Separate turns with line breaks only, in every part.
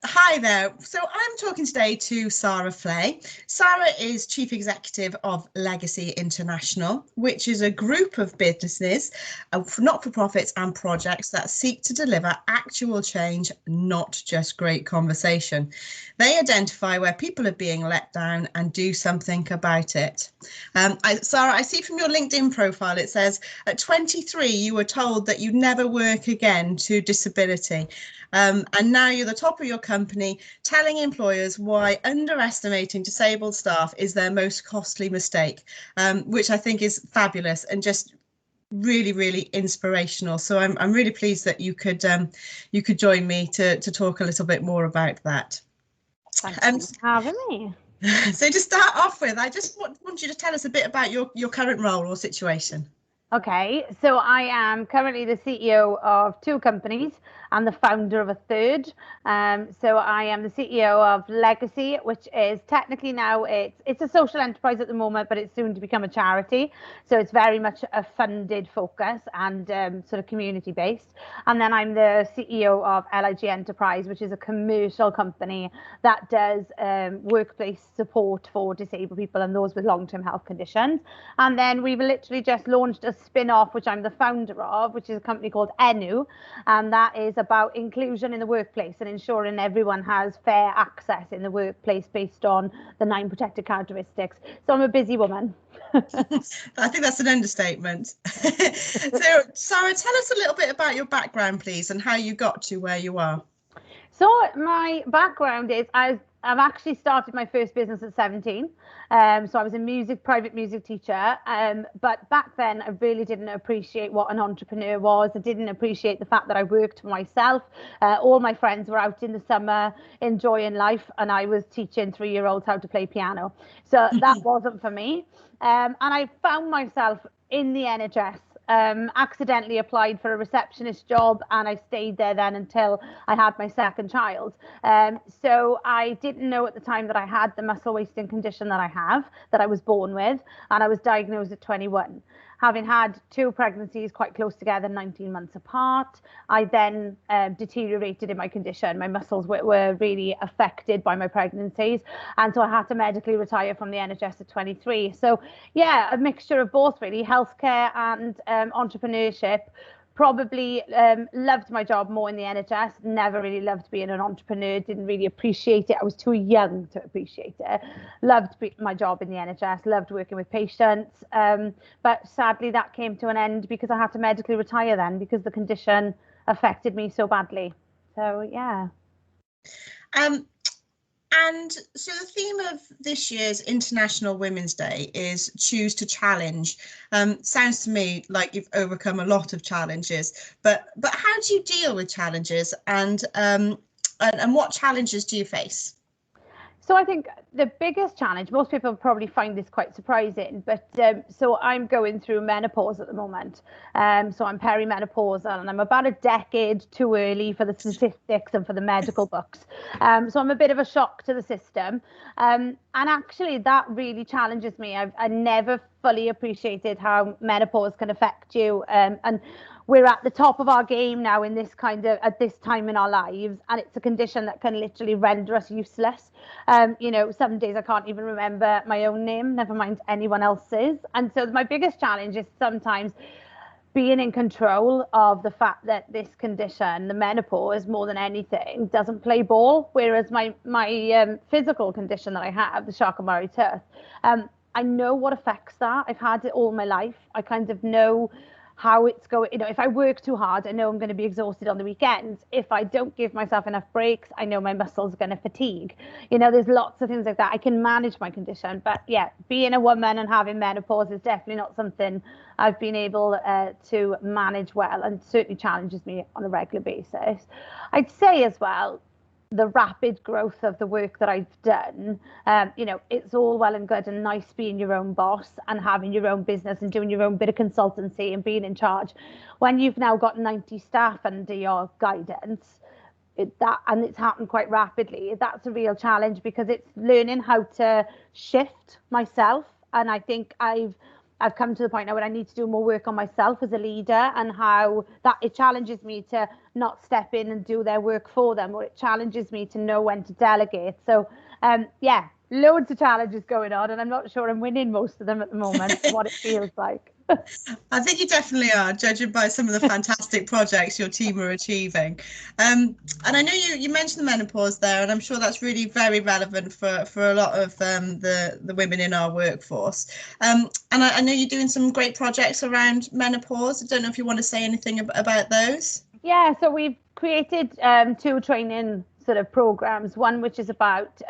Hi there. So I'm talking today to Sara Flay. Sara is Chief Executive of Legacy International, which is a group of businesses, not-for-profits and projects that seek to deliver actual change, not just great conversation. They identify where people are being let down and do something about it. Sara, I see from your LinkedIn profile, it says at 23, you were told that you'd never work again to disability. And now you're the top of your company, telling employers why underestimating disabled staff is their most costly mistake, which I think is fabulous and just really, really inspirational. So I'm really pleased that you could join me to talk a little bit more about that.
Thanks for having me.
So to start off with, I just want you to tell us a bit about your current role or situation.
Okay, so I am currently the CEO of two companies and the founder of a third. So I am the CEO of Legacy, which is technically now it's a social enterprise at the moment, but it's soon to become a charity. So it's very much a funded focus and sort of community based. And then I'm the CEO of LIG Enterprise, which is a commercial company that does workplace support for disabled people and those with long-term health conditions. And then we've literally just launched a spin-off, which I'm the founder of, which is a company called ENU, and that is about inclusion in the workplace and ensuring everyone has fair access in the workplace based on the 9 protected characteristics. So I'm a busy woman.
I think that's an understatement. So, Sara, tell us a little bit about your background, please, and how you got to where you are.
So my background is I've actually started my first business at 17. So I was a private music teacher. But back then I really didn't appreciate what an entrepreneur was. I didn't appreciate the fact that I worked for myself. All my friends were out in the summer enjoying life, and I was teaching 3-year-olds how to play piano. So that wasn't for me. And I found myself in the NHS. Accidentally applied for a receptionist job, and I stayed there then until I had my second child. So I didn't know at the time that I had the muscle wasting condition that I was born with, and I was diagnosed at 21. Having had 2 pregnancies quite close together, 19 months apart, I then deteriorated in my condition. My muscles were really affected by my pregnancies, and so I had to medically retire from the NHS at 23. So yeah, a mixture of both really, healthcare and entrepreneurship. Probably loved my job more in the NHS, never really loved being an entrepreneur, didn't really appreciate it. I was too young to appreciate it. Loved my job in the NHS, loved working with patients. But sadly that came to an end because I had to medically retire then because the condition affected me so badly. So yeah.
And so the theme of this year's International Women's Day is choose to challenge. Sounds to me like you've overcome a lot of challenges, but how do you deal with challenges, and what challenges do you face?
So I think the biggest challenge, most people probably find this quite surprising, but so I'm going through menopause at the moment. So I'm perimenopausal, and I'm about a decade too early for the statistics and for the medical books. So I'm a bit of a shock to the system. And actually that really challenges me. I never fully appreciated how menopause can affect you. And we're at the top of our game now in this at this time in our lives, and it's a condition that can literally render us useless. Some days I can't even remember my own name, never mind anyone else's. And so my biggest challenge is sometimes being in control of the fact that this condition, the menopause, more than anything, doesn't play ball. Whereas my physical condition that I have, the Charcot-Marie-Tooth, I know what affects that. I've had it all my life. I kind of know how it's going. If I work too hard, I know I'm going to be exhausted on the weekends. If I don't give myself enough breaks, I know my muscles are going to fatigue. There's lots of things like that. I can manage my condition, but yeah, being a woman and having menopause is definitely not something I've been able to manage well, and certainly challenges me on a regular basis. I'd say as well, the rapid growth of the work that I've done, it's all well and good and nice being your own boss and having your own business and doing your own bit of consultancy and being in charge. When you've now got 90 staff under your guidance, and it's happened quite rapidly, that's a real challenge because it's learning how to shift myself. And I think I've I've come to the point now where I need to do more work on myself as a leader, and how that it challenges me to not step in and do their work for them, or it challenges me to know when to delegate. So yeah, loads of challenges going on, and I'm not sure I'm winning most of them at the moment, what it feels like.
I think you definitely are, judging by some of the fantastic projects your team are achieving. And I know you mentioned the menopause there, and I'm sure that's really very relevant for a lot of the women in our workforce. And I know you're doing some great projects around menopause. I don't know if you want to say anything about those.
Yeah, so we've created 2 training sort of programs, one which is about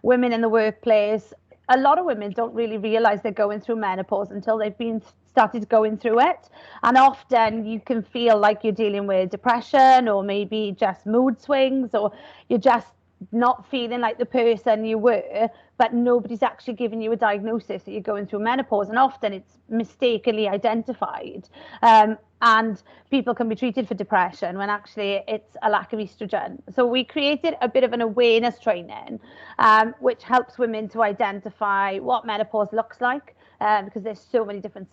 women in the workplace. A lot of women don't really realize they're going through menopause until they've been started going through it, and often you can feel like you're dealing with depression, or maybe just mood swings, or you're just not feeling like the person you were, but nobody's actually giving you a diagnosis that you're going through menopause, and often it's mistakenly identified, and people can be treated for depression when actually it's a lack of estrogen. So we created a bit of an awareness training, which helps women to identify what menopause looks like, because there's so many different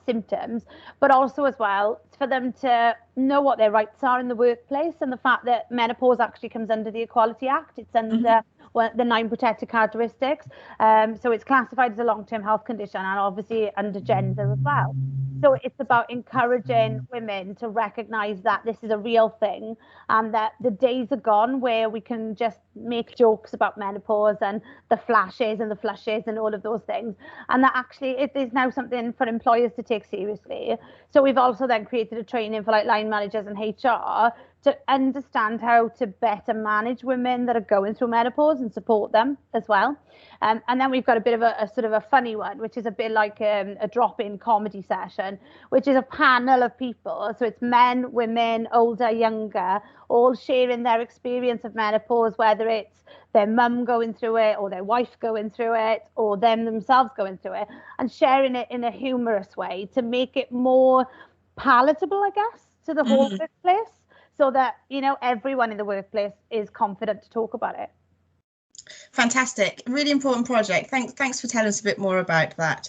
symptoms, but also as well for them to know what their rights are in the workplace, and the fact that menopause actually comes under the Equality Act. It's under the 9 protected characteristics. So it's classified as a long-term health condition, and obviously under gender as well. So it's about encouraging women to recognize that this is a real thing, and that the days are gone where we can just make jokes about menopause and the flashes and the flushes and all of those things, and that actually it is now something for employers to take seriously. So we've also then created a training for like line managers and HR to understand how to better manage women that are going through menopause and support them as well. And then we've got a bit of a sort of a funny one, which is a bit like a drop-in comedy session, which is a panel of people. So it's men, women, older, younger, all sharing their experience of menopause, whether it's their mum going through it, or their wife going through it, or them themselves going through it, and sharing it in a humorous way to make it more palatable, I guess, to the whole workplace, so that, you know, everyone in the workplace is confident to talk about it.
Fantastic, really important project. Thanks for telling us a bit more about that.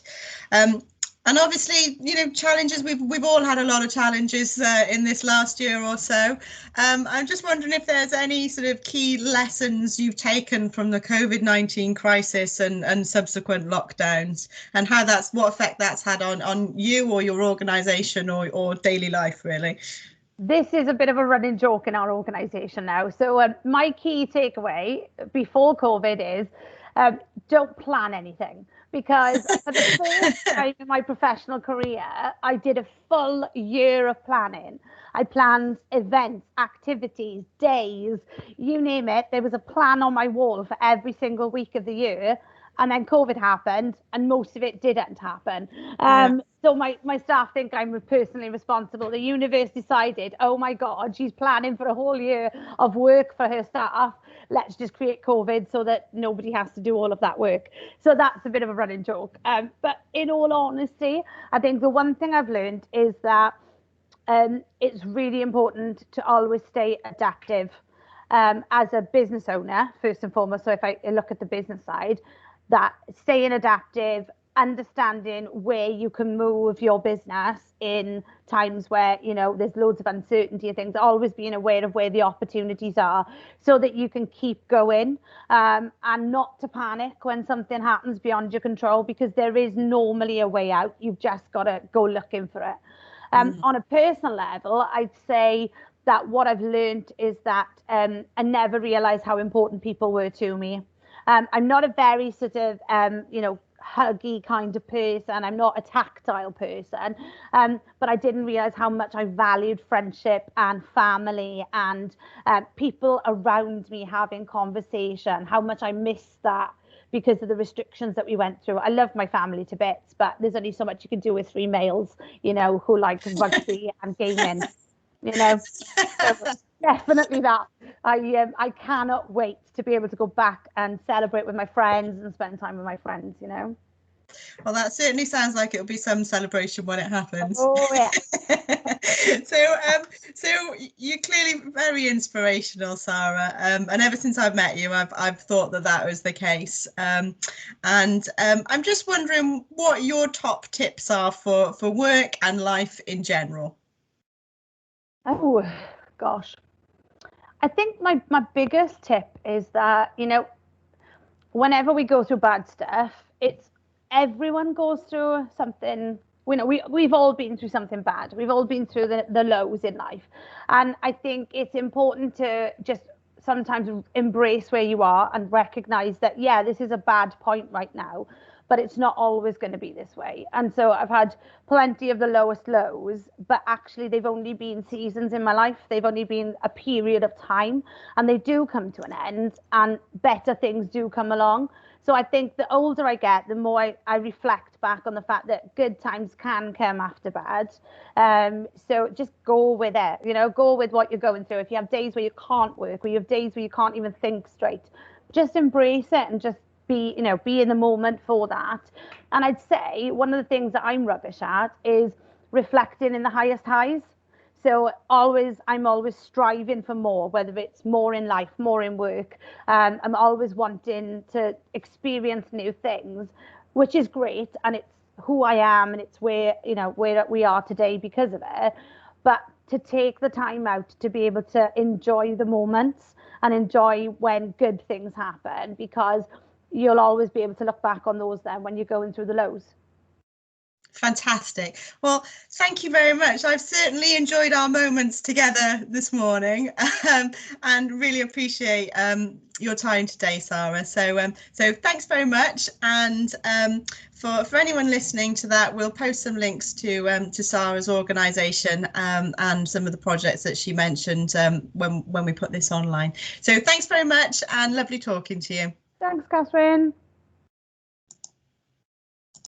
And obviously, you know, challenges, we've all had a lot of challenges in this last year or so. I'm just wondering if there's any sort of key lessons you've taken from the COVID-19 crisis and subsequent lockdowns, and how what effect that's had on you or your organisation or daily life, really.
This is a bit of a running joke in our organisation now. So my key takeaway before COVID is don't plan anything, because for the first time in my professional career, I did a full year of planning. I planned events, activities, days, you name it. There was a plan on my wall for every single week of the year. And then COVID happened, and most of it didn't happen. So my staff think I'm personally responsible. The universe decided, oh my God, she's planning for a whole year of work for her staff. Let's just create COVID so that nobody has to do all of that work. So that's a bit of a running joke. But in all honesty, I think the one thing I've learned is that it's really important to always stay adaptive as a business owner, first and foremost. So if I look at the business side, that staying adaptive, understanding where you can move your business in times where, you know, there's loads of uncertainty and things, always being aware of where the opportunities are so that you can keep going, and not to panic when something happens beyond your control, because there is normally a way out. You've just got to go looking for it. On a personal level, I'd say that what I've learned is that I never realized how important people were to me. I'm not a very sort of, huggy kind of person. I'm not a tactile person, but I didn't realize how much I valued friendship and family and people around me having conversation, how much I missed that because of the restrictions that we went through. I love my family to bits, but there's only so much you can do with 3 males, you know, who like rugby and gaming, you know. So definitely that. I cannot wait to be able to go back and celebrate with my friends and spend time with my friends, you know.
Well, that certainly sounds like it'll be some celebration when it happens.
Oh yeah.
So you're clearly very inspirational, Sara. And ever since I've met you, I've thought that was the case. And I'm just wondering what your top tips are for work and life in general.
Oh gosh. I think my biggest tip is that, whenever we go through bad stuff, everyone goes through something. We've all been through something bad. We've all been through the lows in life. And I think it's important to just sometimes embrace where you are and recognize that, yeah, this is a bad point right now, but it's not always going to be this way. And so I've had plenty of the lowest lows, but actually they've only been seasons in my life. They've only been a period of time, and they do come to an end, and better things do come along. So I think the older I get, the more I reflect back on the fact that good times can come after bad. So just go with it, go with what you're going through. If you have days where you can't work, or you have days where you can't even think straight, just embrace it and just be in the moment for that. And I'd say one of the things that I'm rubbish at is reflecting in the highest highs. So I'm always striving for more, whether it's more in life, more in work. I'm always wanting to experience new things, which is great. And it's who I am, and it's where we are today because of it. But to take the time out to be able to enjoy the moments and enjoy when good things happen, because you'll always be able to look back on those then when you're going through the lows.
Fantastic. Well, thank you very much. I've certainly enjoyed our moments together this morning, and really appreciate your time today, Sara. So thanks very much. And for anyone listening to that, we'll post some links to Sara's organisation and some of the projects that she mentioned when we put this online. So thanks very much, and lovely talking to you.
Thanks, Catherine.